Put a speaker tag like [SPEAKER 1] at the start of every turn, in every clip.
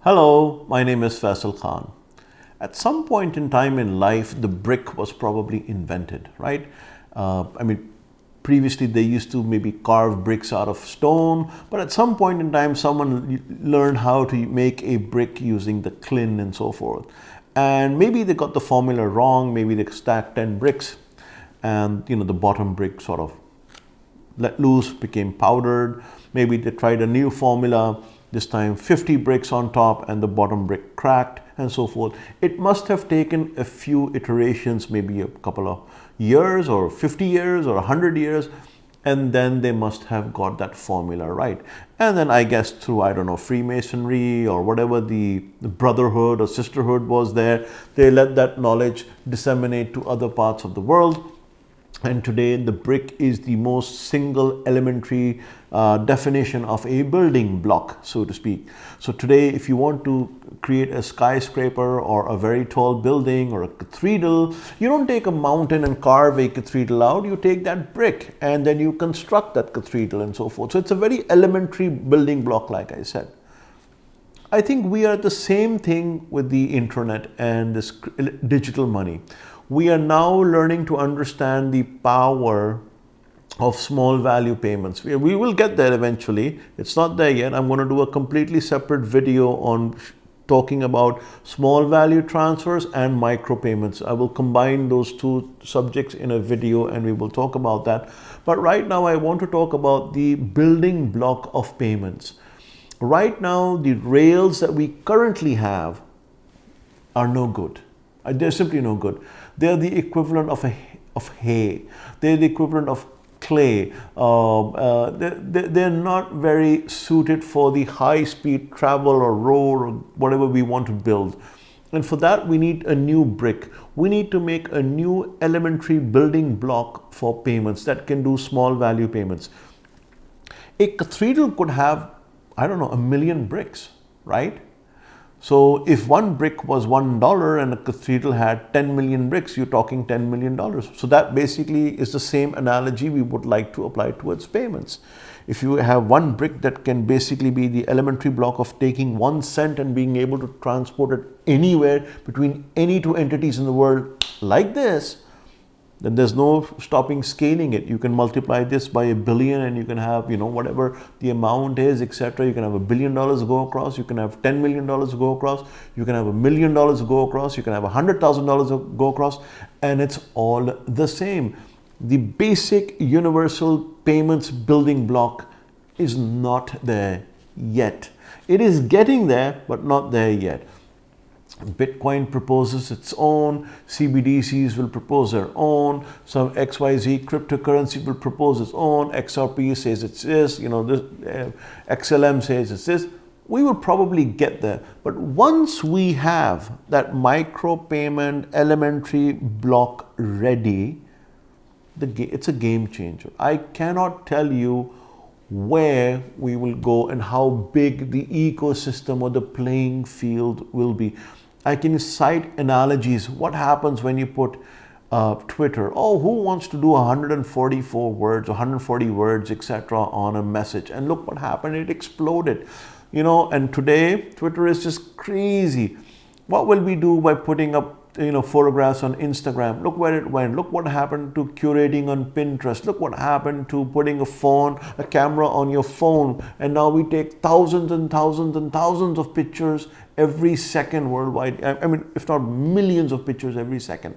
[SPEAKER 1] Hello, my name is Faisal Khan. At some point in time in life, the brick was probably invented, right? Previously they used to maybe carve bricks out of stone, but at some point in time, someone learned how to make a brick using the clin and so forth. And maybe they got the formula wrong. Maybe they stacked 10 bricks and the bottom brick sort of let loose, became powdered. Maybe they tried a new formula, this time 50 bricks on top and the bottom brick cracked and so forth. It must have taken a few iterations, maybe a couple of years or 50 years or 100 years, and then they must have got that formula right. And then I guess through, I don't know, Freemasonry or whatever the brotherhood or sisterhood was there, they let that knowledge disseminate to other parts of the world. And today the brick is the most single elementary definition of a building block, so to speak. So today, if you want to create a skyscraper or a very tall building or a cathedral, you don't take a mountain and carve a cathedral out. You take that brick and then you construct that cathedral and so forth. So it's a very elementary building block, like I said. I think we are at the same thing with the internet and this digital money. We are now learning to understand the power of small value payments. We will get there eventually. It's not there yet. I'm going to do a completely separate video on talking about small value transfers and micropayments. I will combine those two subjects in a video and we will talk about that. But right now I want to talk about the building block of payments. Right now, the rails that we currently have are no good. They're simply no good. They're the equivalent of hay. They're the equivalent of clay. They're not very suited for the high-speed travel or road or whatever we want to build. And for that, we need a new brick. We need to make a new elementary building block for payments that can do small value payments. A cathedral could have, I don't know, 1 million bricks, right? So if one brick was $1 and a cathedral had 10 million bricks, you're talking $10 million. So that basically is the same analogy we would like to apply towards payments. If you have one brick that can basically be the elementary block of taking 1 cent and being able to transport it anywhere between any two entities in the world like this, then there's no stopping scaling it. You can multiply this by 1 billion and you can have, whatever the amount is, etc. You can have $1 billion go across. You can have $10 million go across. You can have $1 million go across. You can have $100,000 go across. And it's all the same. The basic universal payments building block is not there yet. It is getting there, but not there yet. Bitcoin proposes its own, CBDCs will propose their own, some XYZ cryptocurrency will propose its own, XRP says it's this, XLM says it's this. We will probably get there. But once we have that micropayment elementary block ready, it's a game changer. I cannot tell you where we will go and how big the ecosystem or the playing field will be. I can cite analogies. What happens when you put Twitter? Oh, who wants to do 144 words, 140 words, etc. on a message? And look what happened. It exploded. And today Twitter is just crazy. What will we do by putting up photographs on Instagram? Look where it went. Look what happened to curating on Pinterest. Look what happened to putting a camera on your phone. And now we take thousands and thousands and thousands of pictures every second worldwide. If not millions of pictures every second.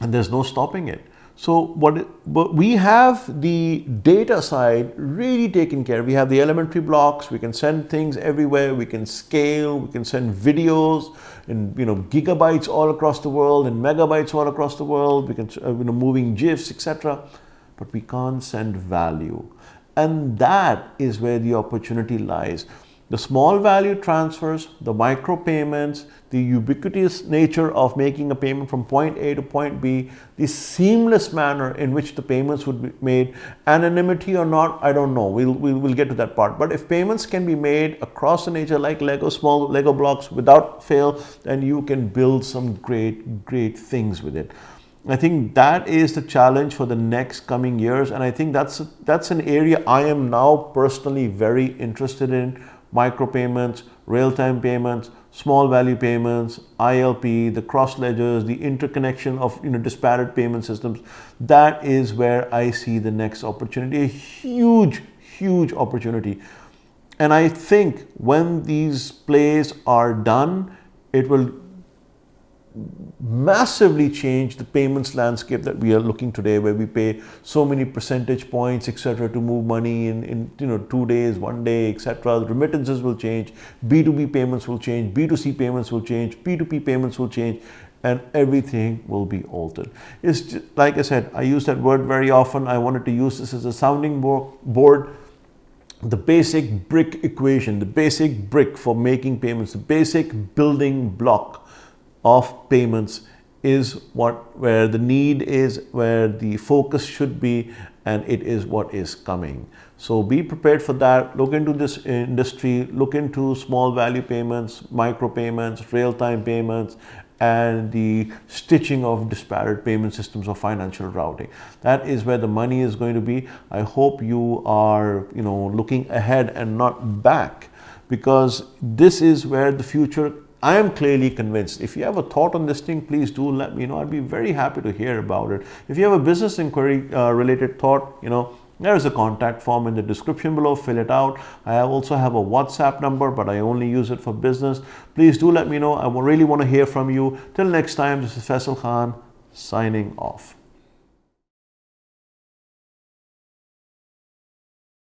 [SPEAKER 1] And there's no stopping it. So but we have the data side really taken care of. We have the elementary blocks. We can send things everywhere. We can scale. We can send videos in gigabytes all across the world and megabytes all across the world. We can moving GIFs, etc. But we can't send value, and that is where the opportunity lies. The small value transfers, the micro payments, the ubiquitous nature of making a payment from point A to point B, the seamless manner in which the payments would be made, anonymity or not, I don't know. We'll get to that part. But if payments can be made across the nature like small Lego blocks without fail, then you can build some great things with it. I think that is the challenge for the next coming years, and I think that's an area I am now personally very interested in micropayments, real-time payments, small value payments, ILP, the cross ledgers, the interconnection of disparate payment systems. That is where I see the next opportunity, a huge, huge opportunity. And I think when these plays are done, it will massively change the payments landscape that we are looking today, where we pay so many percentage points, etc., to move money in 2 days, 1 day, etc. The remittances will change, B2B payments will change, B2C payments will change, P2P payments will change, and everything will be altered. It's just, like I said, I use that word very often. I wanted to use this as a sounding board. The basic brick equation, the basic brick for making payments, the basic building block of payments is where the need is, where the focus should be, and it is what is coming. So be prepared for that. Look into this industry, look into small value payments, micro payments, real-time payments, and the stitching of disparate payment systems or financial routing. That is where the money is going to be. I hope you are looking ahead and not back, because this is where the future, I am clearly convinced. If you have a thought on this thing, please do let me know. I'd be very happy to hear about it. If you have a business inquiry related thought, there is a contact form in the description below. Fill it out. I also have a WhatsApp number, but I only use it for business. Please do let me know. I really want to hear from you. Till next time, this is Faisal Khan signing off.